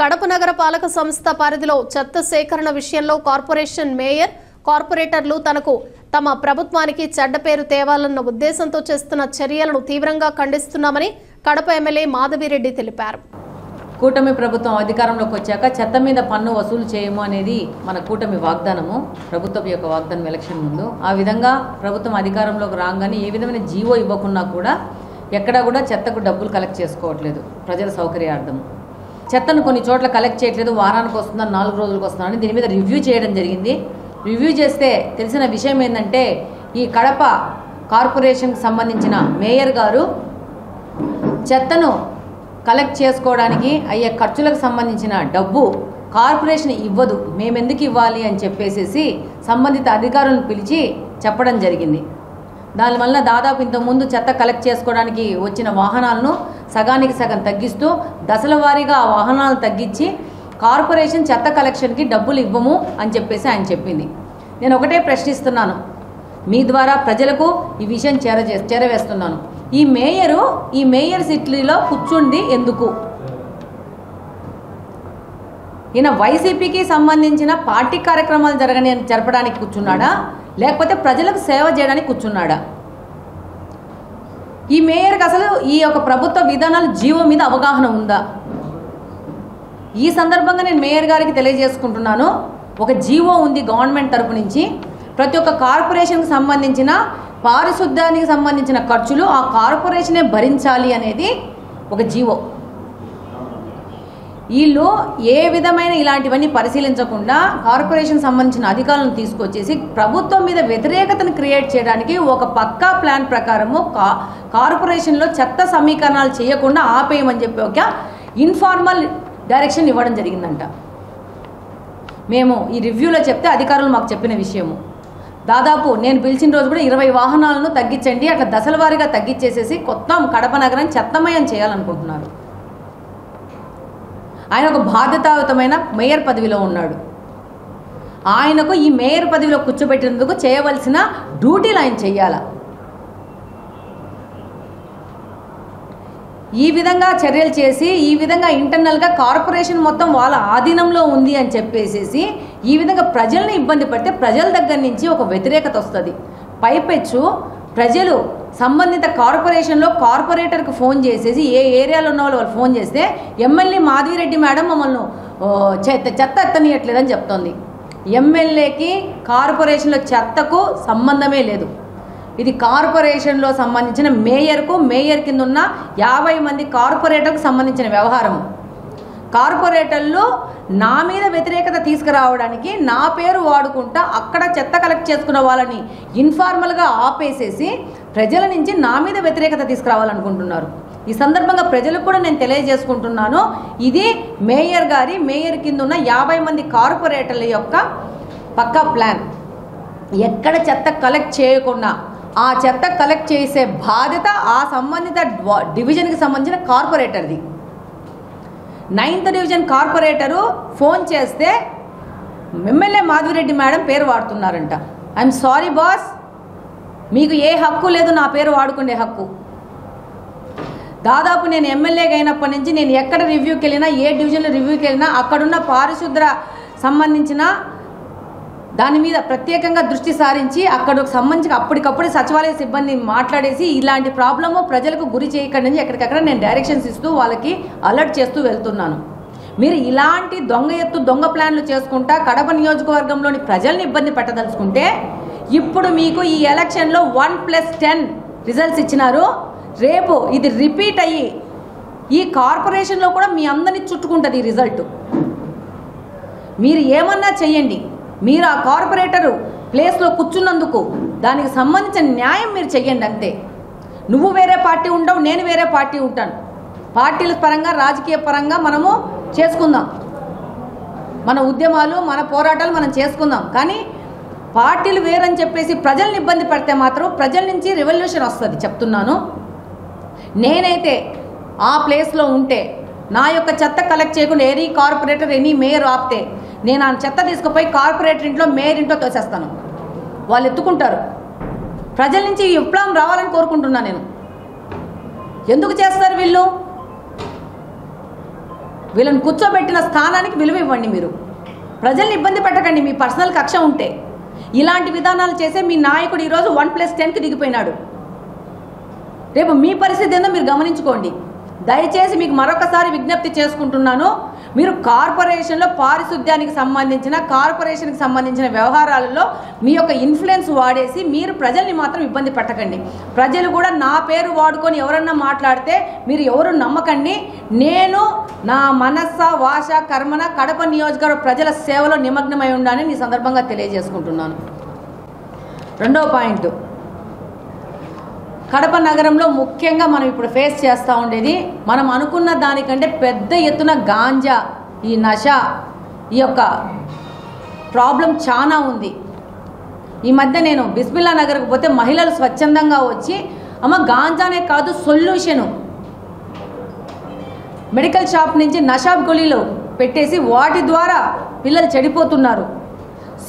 కడప నగర పాలక సంస్థ పరిధిలో చెత్త సేకరణ విషయంలో కార్పొరేషన్ మేయర్ కార్పొరేటర్లు తమ ప్రభుత్వానికి చెడ్డ పేరు తేవాలన్న ఉద్దేశంతో చేస్తున్న చర్యలను తీవ్రంగా ఖండిస్తున్నామని కడప ఎమ్మెల్యే మాధవిరెడ్డి తెలిపారు. కూటమి ప్రభుత్వం అధికారంలోకి వచ్చాక చెత్త మీద పన్ను వసూలు చేయము అనేది మన కూటమి వాగ్దానము, ప్రభుత్వం యొక్క వాగ్దానం ఎలక్షన్ ముందు. ఆ విధంగా ప్రభుత్వం అధికారంలోకి రాగానే ఏ విధమైన జీవో ఇవ్వకున్నా కూడా ఎక్కడా కూడా చెత్తకు డబ్బులు కలెక్ట్ చేసుకోవట్లేదు ప్రజల సౌకర్యార్థం. చెత్తను కొన్ని చోట్ల కలెక్ట్ చేయట్లేదు, వారానికి వస్తుందని 4 రోజులకు వస్తుందని దీని మీద రివ్యూ చేయడం జరిగింది. రివ్యూ చేస్తే తెలిసిన విషయం ఏంటంటే ఈ కడప కార్పొరేషన్కి సంబంధించిన మేయర్ గారు చెత్తను కలెక్ట్ చేసుకోవడానికి అయ్యే ఖర్చులకు సంబంధించిన డబ్బు కార్పొరేషన్ ఇవ్వదు, మేమెందుకు ఇవ్వాలి అని చెప్పేసి సంబంధిత అధికారులను పిలిచి చెప్పడం జరిగింది. దానివల్ల దాదాపు ఇంతకుముందు చెత్త కలెక్ట్ చేసుకోవడానికి వచ్చిన వాహనాలను సగానికి సగం తగ్గిస్తూ దశల వారీగా ఆ వాహనాలను తగ్గించి కార్పొరేషన్ చెత్త కలెక్షన్కి డబ్బులు ఇవ్వము అని చెప్పేసి ఆయన చెప్పింది. నేను ఒకటే ప్రశ్నిస్తున్నాను, మీ ద్వారా ప్రజలకు ఈ విషయం చేరవేస్తున్నాను. ఈ మేయర్ సిటీలో కూర్చుంది ఎందుకు? ఈయన వైసీపీకి సంబంధించిన పార్టీ కార్యక్రమాలు జరపడానికి కూర్చున్నాడా, లేకపోతే ప్రజలకు సేవ చేయడానికి కూర్చున్నాడా? ఈ మేయర్కి అసలు ఈ యొక్క ప్రభుత్వ విధానాలు జీవో మీద అవగాహన ఉందా? ఈ సందర్భంగా నేను మేయర్ గారికి తెలియజేసుకుంటున్నాను, ఒక జీవో ఉంది గవర్నమెంట్ తరపు నుంచి, ప్రతి ఒక్క కార్పొరేషన్కి సంబంధించిన పారిశుద్ధ్యానికి సంబంధించిన ఖర్చులు ఆ కార్పొరేషనే భరించాలి అనేది ఒక జీవో. వీళ్ళు ఏ విధమైన ఇలాంటివన్నీ పరిశీలించకుండా కార్పొరేషన్ సంబంధించిన అధికారులను తీసుకొచ్చేసి ప్రభుత్వం మీద వ్యతిరేకతను క్రియేట్ చేయడానికి ఒక పక్కా ప్లాన్ ప్రకారము కార్పొరేషన్లో చెత్త సమీకరణాలు చేయకుండా ఆపేయమని చెప్పి ఒక ఇన్ఫార్మల్ డైరెక్షన్ ఇవ్వడం జరిగిందంట. మేము ఈ రివ్యూలో చెప్తే అధికారులు మాకు చెప్పిన విషయము, దాదాపు నేను పిలిచిన రోజు కూడా 20 వాహనాలను తగ్గించండి, అట్లా దశల వారీగా తగ్గించేసేసి కొత్త కడప నగరాన్ని చెత్తమయం చేయాలనుకుంటున్నారు. ఆయన ఒక బాధ్యతాయుతమైన మేయర్ పదవిలో ఉన్నాడు. ఆయనకు ఈ మేయర్ పదవిలో కూర్చోబెట్టినందుకు చేయవలసిన డ్యూటీలు ఆయన చెయ్యాలా? ఈ విధంగా చర్యలు చేసి ఈ విధంగా ఇంటర్నల్గా కార్పొరేషన్ మొత్తం వాళ్ళ ఆధీనంలో ఉంది అని చెప్పేసి ఈ విధంగా ప్రజల్ని ఇబ్బంది పడితే ప్రజల దగ్గర నుంచి ఒక వ్యతిరేకత వస్తుంది. పైపెచ్చు ప్రజలు సంబంధిత కార్పొరేషన్లో కార్పొరేటర్కి ఫోన్ చేసేసి ఏ ఏరియాలో ఉన్న వాళ్ళు ఫోన్ చేస్తే ఎమ్మెల్యే మాధవిరెడ్డి మేడం మమ్మల్ని చెత్త ఎత్తనీయట్లేదని చెప్తోంది. ఎమ్మెల్యేకి కార్పొరేషన్లో చెత్తకు సంబంధమే లేదు. ఇది కార్పొరేషన్లో సంబంధించిన మేయర్ కింద ఉన్న 50 మంది కార్పొరేటర్కు సంబంధించిన వ్యవహారము. కార్పొరేటర్లు నా మీద వ్యతిరేకత తీసుకురావడానికి నా పేరు వాడుకుంటా అక్కడ చెత్త కలెక్ట్ చేసుకున్న వాళ్ళని ఇన్ఫార్మల్గా ఆపేసేసి ప్రజల నుంచి నా మీద వ్యతిరేకత తీసుకురావాలనుకుంటున్నారు. ఈ సందర్భంగా ప్రజలకు కూడా నేను తెలియజేసుకుంటున్నాను, ఇది మేయర్ కింద ఉన్న 50 మంది కార్పొరేటర్ల యొక్క పక్కా ప్లాన్. ఎక్కడ చెత్త కలెక్ట్ చేయకుండా ఆ చెత్త కలెక్ట్ చేసే బాధ్యత ఆ సంబంధిత డివిజన్కి సంబంధించిన కార్పొరేటర్ది. 9th డివిజన్ కార్పొరేటరు ఫోన్ చేస్తే ఎమ్మెల్యే మాధవిరెడ్డి మేడం పేరు వాడుతున్నారంట. ఐఎమ్ సారీ బాస్, మీకు ఏ హక్కు లేదు నా పేరు వాడుకునే హక్కు. దాదాపు నేను ఎమ్మెల్యేగా అయినప్పటి నుంచి నేను ఎక్కడ రివ్యూకి వెళ్ళినా, ఏ డివిజన్లో రివ్యూకి వెళ్ళినా అక్కడున్న పారిశుద్ధ్ర సంబంధించిన దాని మీద ప్రత్యేకంగా దృష్టి సారించి అక్కడికి సంబంధించి అప్పటికప్పుడు సచివాలయ సిబ్బంది మాట్లాడేసి ఇలాంటి ప్రాబ్లము ప్రజలకు గురి చేయకండి అని ఎక్కడికక్కడ నేను డైరెక్షన్స్ ఇస్తూ వాళ్ళకి అలర్ట్ చేస్తూ వెళ్తున్నాను. మీరు ఇలాంటి దొంగ ప్లాన్లు చేసుకుంటా కడప నియోజకవర్గంలోని ప్రజల్ని ఇబ్బంది పెట్టదలుచుకుంటే ఇప్పుడు మీకు ఈ ఎలక్షన్లో 1+10 రిజల్ట్స్ ఇచ్చినారు. రేపు ఇది రిపీట్ అయ్యి ఈ కార్పొరేషన్లో కూడా మీ అందరినీ చుట్టుకుంటుంది ఈ రిజల్ట్. మీరు ఏమన్నా చెయ్యండి, మీరు ఆ కార్పొరేటరు ప్లేస్లో కూర్చున్నందుకు దానికి సంబంధించిన న్యాయం మీరు చెయ్యండి అంతే. నువ్వు వేరే పార్టీ ఉండవు, నేను వేరే పార్టీ ఉంటాను. పార్టీల పరంగా రాజకీయ పరంగా మనము చేసుకుందాం, మన ఉద్యమాలు మన పోరాటాలు మనం చేసుకుందాం. కానీ పార్టీలు వేరని చెప్పేసి ప్రజల్ని ఇబ్బంది పడితే మాత్రం ప్రజల నుంచి రెవల్యూషన్ వస్తుంది చెప్తున్నాను. నేనైతే ఆ ప్లేస్లో ఉంటే నా యొక్క చెత్త కలెక్ట్ చేయకుండా ఎనీ కార్పొరేటర్ ఎనీ మేయర్ ఆపితే నేను ఆ చెత్త తీసుకుపోయి కార్పొరేటర్ ఇంట్లో మేయర్ ఇంట్లో తోసేస్తాను. వాళ్ళు ఎత్తుకుంటారు. ప్రజల నుంచి విప్లవం రావాలని కోరుకుంటున్నాను నేను. ఎందుకు చేస్తారు వీళ్ళు? వీళ్ళని కూర్చోబెట్టిన స్థానానికి విలువ ఇవ్వండి. మీరు ప్రజల్ని ఇబ్బంది పెట్టకండి మీ పర్సనల్ కక్ష ఉంటే. ఇలాంటి విధానాలు చేసే మీ నాయకుడు ఈరోజు 1+10కి దిగిపోయినాడు. రేపు మీ పరిస్థితి ఏందో మీరు గమనించుకోండి. దయచేసి మీకు మరొకసారి విజ్ఞప్తి చేసుకుంటున్నాను, మీరు కార్పొరేషన్లో పారిశుద్ధ్యానికి సంబంధించిన వ్యవహారాలలో మీ యొక్క ఇన్ఫ్లుయెన్స్ వాడేసి మీరు ప్రజల్ని మాత్రం ఇబ్బంది పెట్టకండి. ప్రజలు కూడా నా పేరు వాడుకొని ఎవరన్నా మాట్లాడితే మీరు ఎవరు నమ్మకండి. నేను నా మనస్స వాచ కర్మన కడప నియోజకవర్గ ప్రజల సేవలో నిమగ్నమై ఉండాలని ఈ సందర్భంగా తెలియజేసుకుంటున్నాను. రెండవ పాయింట్, కడప నగరంలో ముఖ్యంగా మనం ఇప్పుడు ఫేస్ చేస్తూ ఉండేది, మనం అనుకున్న దానికంటే పెద్ద ఎత్తున గాంజా, ఈ నష, ఈ యొక్క ప్రాబ్లం చాలా ఉంది. ఈ మధ్య నేను బిస్మిల్లా నగర్కి పోతే మహిళలు స్వచ్ఛందంగా వచ్చి అమ్మ గాంజానే కాదు సొల్యూషను, మెడికల్ షాప్ నుంచి నషాబ్ గొళీలు పెట్టేసి వాటి ద్వారా పిల్లలు చెడిపోతున్నారు,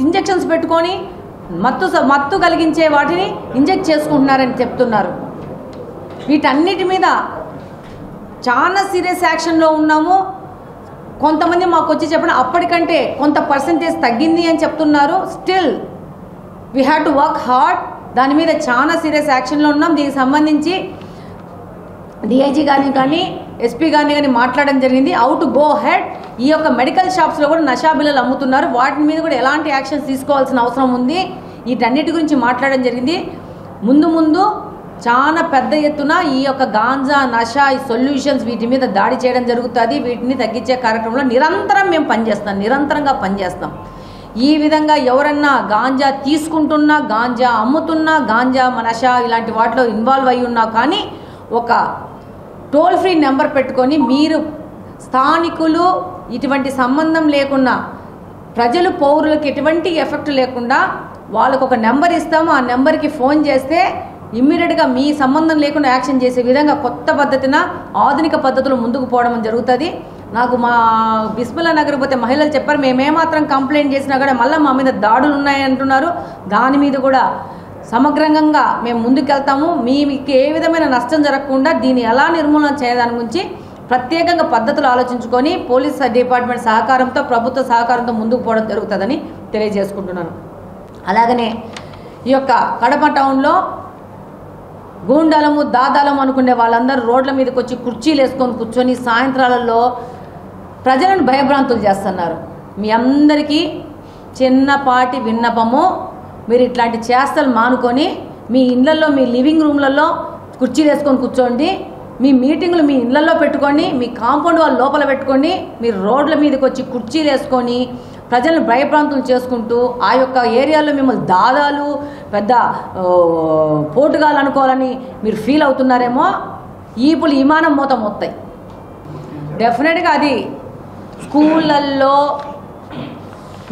ఇంజెక్షన్స్ పెట్టుకొని మత్తు కలిగించే వాటిని ఇంజెక్ట్ చేసుకుంటున్నారని చెప్తున్నారు. వీటన్నిటి మీద చాలా సీరియస్ యాక్షన్లో ఉన్నాము. కొంతమంది మాకు వచ్చి చెప్పడం అప్పటికంటే కొంత పర్సంటేజ్ తగ్గింది అని చెప్తున్నారు. Still we have to work hard. దాని మీద చాలా సీరియస్ యాక్షన్లో ఉన్నాం. దీనికి సంబంధించి డిఐజీ గారిని కానీ ఎస్పీ గారిని కానీ మాట్లాడడం జరిగింది. How to go head. ఈ యొక్క మెడికల్ షాప్స్లో కూడా నషా బిల్లలు అమ్ముతున్నారు, వాటి మీద కూడా ఎలాంటి యాక్షన్స్ తీసుకోవాల్సిన అవసరం ఉంది, వీటన్నిటి గురించి మాట్లాడడం జరిగింది. ముందు చాలా పెద్ద ఎత్తున ఈ యొక్క గాంజా, నషా, ఈ సొల్యూషన్స్ వీటి మీద దాడి చేయడం జరుగుతుంది. వీటిని తగ్గించే కార్యక్రమంలో నిరంతరంగా పనిచేస్తాం. ఈ విధంగా ఎవరన్నా గాంజా తీసుకుంటున్నా, గాంజా అమ్ముతున్నా, గాంజా, నషా ఇలాంటి వాటిలో ఇన్వాల్వ్ అయి ఉన్నా కానీ ఒక టోల్ ఫ్రీ నెంబర్ పెట్టుకొని మీరు స్థానికులు ఇటువంటి సంబంధం లేకుండా ప్రజలు పౌరులకు ఎటువంటి ఎఫెక్ట్ లేకుండా వాళ్ళకు ఒక నెంబర్ ఇస్తాము. ఆ నెంబర్కి ఫోన్ చేస్తే ఇమ్మీడియట్గా మీ సంబంధం లేకుండా యాక్షన్ చేసే విధంగా కొత్త పద్ధతిన ఆధునిక పద్ధతులు ముందుకు పోవడం జరుగుతుంది. నాకు మా బిస్మిల్లా నగర్ పోతే మహిళలు చెప్పారు, మేమేమాత్రం కంప్లైంట్ చేసినా కూడా మళ్ళీ మా మీద దాడులు ఉన్నాయి అంటున్నారు. దాని మీద కూడా సమగ్రంగా మేము ముందుకెళ్తాము. మీకు ఏ విధమైన నష్టం జరగకుండా దీన్ని ఎలా నిర్మూలన చేయదాని గురించి ప్రత్యేకంగా పద్ధతులు ఆలోచించుకొని పోలీస్ డిపార్ట్మెంట్ సహకారంతో, ప్రభుత్వ సహకారంతో ముందుకు పోవడం జరుగుతుందని తెలియజేసుకుంటున్నాను. అలాగనే ఈ యొక్క కడప టౌన్లో గూండాలము, దాదాలము అనుకునే వాళ్ళందరూ రోడ్ల మీదకి వచ్చి కుర్చీలు వేసుకొని కూర్చొని సాయంత్రాలలో ప్రజలను భయభ్రాంతులు చేస్తున్నారు. మీ అందరికీ చిన్నపాటి విన్నపము, మీరు ఇట్లాంటి చేష్టలు మానుకొని మీ ఇళ్లలో, మీ లివింగ్ రూమ్లలో కుర్చీలు వేసుకొని కూర్చోండి. మీ మీటింగులు మీ ఇళ్లలో పెట్టుకోండి, మీ కాంపౌండ్ వాళ్ళు లోపల పెట్టుకోండి. మీరు రోడ్ల మీదకి వచ్చి కుర్చీలు వేసుకొని ప్రజలను భయప్రాంతులు చేసుకుంటూ ఆ యొక్క ఏరియాలో మిమ్మల్ని దాదాలు, పెద్ద పోటుగాలు అనుకోవాలని మీరు ఫీల్ అవుతున్నారేమో. ఈపులు విమానం మూత మోస్తాయి. డెఫినెట్గా అది స్కూళ్ళల్లో,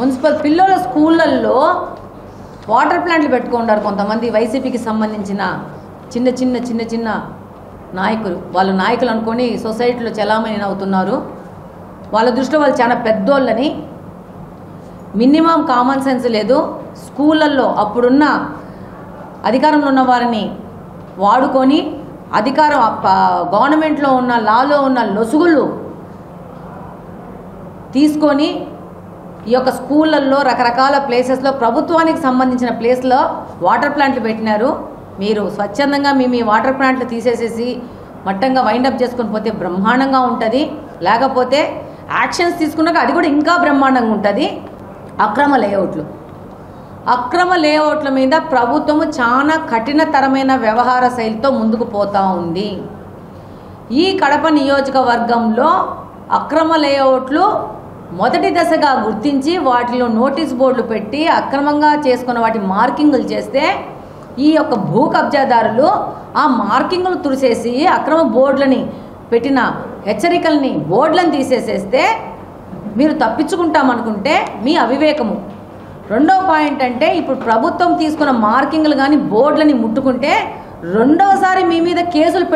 మున్సిపల్ పిల్లల స్కూళ్ళల్లో వాటర్ ప్లాంట్లు పెట్టుకుంటారు కొంతమంది వైసీపీకి సంబంధించిన చిన్న నాయకులు. వాళ్ళు నాయకులు అనుకొని సొసైటీలో చలామణి అవుతున్నారు. వాళ్ళ దృష్టిలో వాళ్ళు చాలా పెద్దోళ్ళని, మినిమం కామన్ సెన్స్ లేదు. స్కూళ్ళల్లో అప్పుడున్న అధికారంలో ఉన్న వారిని వాడుకొని గవర్నమెంట్లో ఉన్న లాలో ఉన్న లొసుగుళ్ళు తీసుకొని ఈ యొక్క స్కూళ్ళల్లో రకరకాల ప్లేసెస్లో ప్రభుత్వానికి సంబంధించిన ప్లేస్లో వాటర్ ప్లాంట్లు పెట్టినారు. మీరు స్వచ్ఛందంగా మీ వాటర్ ప్లాంట్లు తీసేసేసి మట్టంగా వైండప్ చేసుకొని పోతే బ్రహ్మాండంగా ఉంటుంది. లేకపోతే యాక్షన్స్ తీసుకున్నాక అది కూడా ఇంకా బ్రహ్మాండంగా ఉంటుంది. అక్రమ లేఅవుట్ల మీద ప్రభుత్వము చాలా కఠినతరమైన వ్యవహార శైలితో ముందుకు పోతూ ఉంది. ఈ కడప నియోజకవర్గంలో అక్రమ లేఅవుట్లు మొదటి దశగా గుర్తించి వాటిలో నోటీస్ బోర్డులు పెట్టి అక్రమంగా చేసుకున్న వాటి మార్కింగులు చేస్తే ఈ యొక్క భూ కబ్జాదారులు ఆ మార్కింగులు తుడిసేసి అక్రమ బోర్డులని పెట్టిన హెచ్చరికల్ని, బోర్డులను తీసేసేస్తే మీరు తప్పించుకుంటామనుకుంటే మీ అవివేకము. రెండో పాయింట్ అంటే ఇప్పుడు ప్రభుత్వం తీసుకున్న మార్కింగ్లు కానీ బోర్డులని ముట్టుకుంటే రెండోసారి మీ మీద కేసులు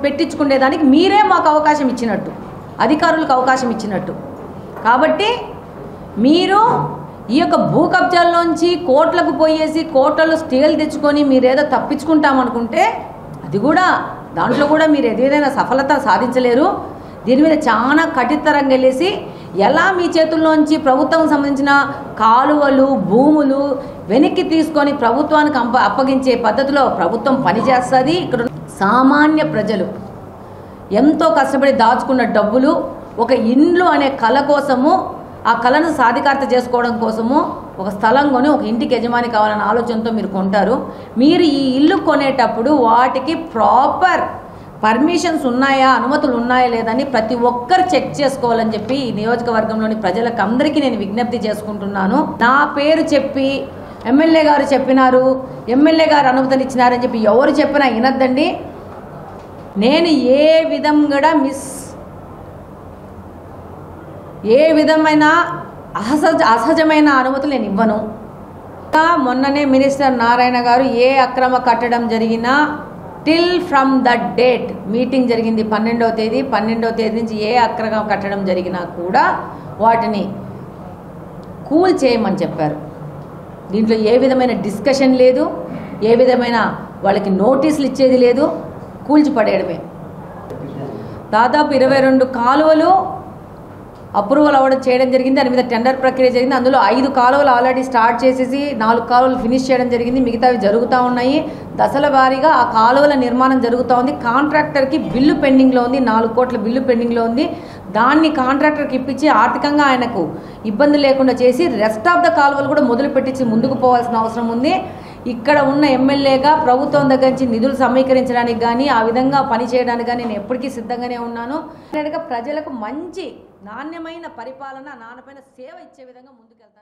పెట్టించుకునేదానికి మీరే మాకు అవకాశం ఇచ్చినట్టు, అధికారులకు అవకాశం ఇచ్చినట్టు. కాబట్టి మీరు ఈ యొక్క భూ కబ్జాల్లోంచి కోట్లకు పోయేసి కోట్లలో స్టేలు తెచ్చుకొని మీరేదో తప్పించుకుంటామనుకుంటే అది కూడా దాంట్లో కూడా మీరు ఏదైనా సఫలత సాధించలేరు. దీని మీద చాలా కఠితరంగా వెళ్ళేసి ఎలా మీ చేతుల్లోంచి ప్రభుత్వం సంబంధించిన కాలువలు భూములు వెనక్కి తీసుకొని ప్రభుత్వానికి అప్పగించే పద్ధతిలో ప్రభుత్వం పనిచేస్తుంది. ఇక్కడ సామాన్య ప్రజలు ఎంతో కష్టపడి దాచుకున్న డబ్బులు ఒక ఇండ్లు అనే కళ కోసము, ఆ కళను సాధికారత చేసుకోవడం కోసము ఒక స్థలం కొని ఒక ఇంటికి యజమాని కావాలనే ఆలోచనతో మీరు కొంటారు. మీరు ఈ ఇల్లు కొనేటప్పుడు వాటికి ప్రాపర్ పర్మిషన్స్ ఉన్నాయా, అనుమతులు ఉన్నాయా లేదని ప్రతి ఒక్కరు చెక్ చేసుకోవాలని చెప్పి ఈ నియోజకవర్గంలోని ప్రజలకు అందరికీ నేను విజ్ఞప్తి చేసుకుంటున్నాను. నా పేరు చెప్పి ఎమ్మెల్యే గారు చెప్పినారు, ఎమ్మెల్యే గారు అనుమతులు ఇచ్చినారని చెప్పి ఎవరు చెప్పినా వినద్దండి. నేను ఏ విధమైన అసహజమైన అనుమతులు నేను ఇవ్వను. మొన్ననే మినిస్టర్ నారాయణ గారు ఏ అక్రమ కట్టడం జరిగినా till from that date meeting జరిగింది 12వ తేదీ. 12వ తేదీ నుంచి ఏ అక్రమ కట్టడం జరిగినా కూడా వాటిని కూల్ చేయమని చెప్పారు. దీంట్లో ఏ విధమైన డిస్కషన్ లేదు, ఏ విధమైన వాళ్ళకి నోటీసులు ఇచ్చేది లేదు, కూల్చిపడేయడమే. దాదాపు 22 కాలువలు అప్రూవల్ అవ్వడం చేయడం జరిగింది. దాని మీద టెండర్ ప్రక్రియ జరిగింది. అందులో 5 కాలువలు ఆల్రెడీ స్టార్ట్ చేసేసి 4 కాలువలు ఫినిష్ చేయడం జరిగింది. మిగతావి జరుగుతూ ఉన్నాయి. దశల వారీగా ఆ కాలువల నిర్మాణం జరుగుతూ ఉంది. కాంట్రాక్టర్కి బిల్లు పెండింగ్లో ఉంది, 4 కోట్ల బిల్లు పెండింగ్లో ఉంది. దాన్ని కాంట్రాక్టర్కి ఇప్పించి ఆర్థికంగా ఆయనకు ఇబ్బంది లేకుండా చేసి రెస్ట్ ఆఫ్ ద కాలువలు కూడా మొదలు పెట్టించి ముందుకు పోవాల్సిన అవసరం ఉంది. ఇక్కడ ఉన్న ఎమ్మెల్యేగా ప్రభుత్వం దగ్గర నుంచి నిధులు సమీకరించడానికి కానీ ఆ విధంగా పనిచేయడానికి కానీ నేను ఎప్పటికీ సిద్ధంగానే ఉన్నాను. ప్రజలకు మంచి నాణ్యమైన పరిపాలన, నాణ్యమైన సేవ ఇచ్చే విధంగా ముందుకెళ్తాను.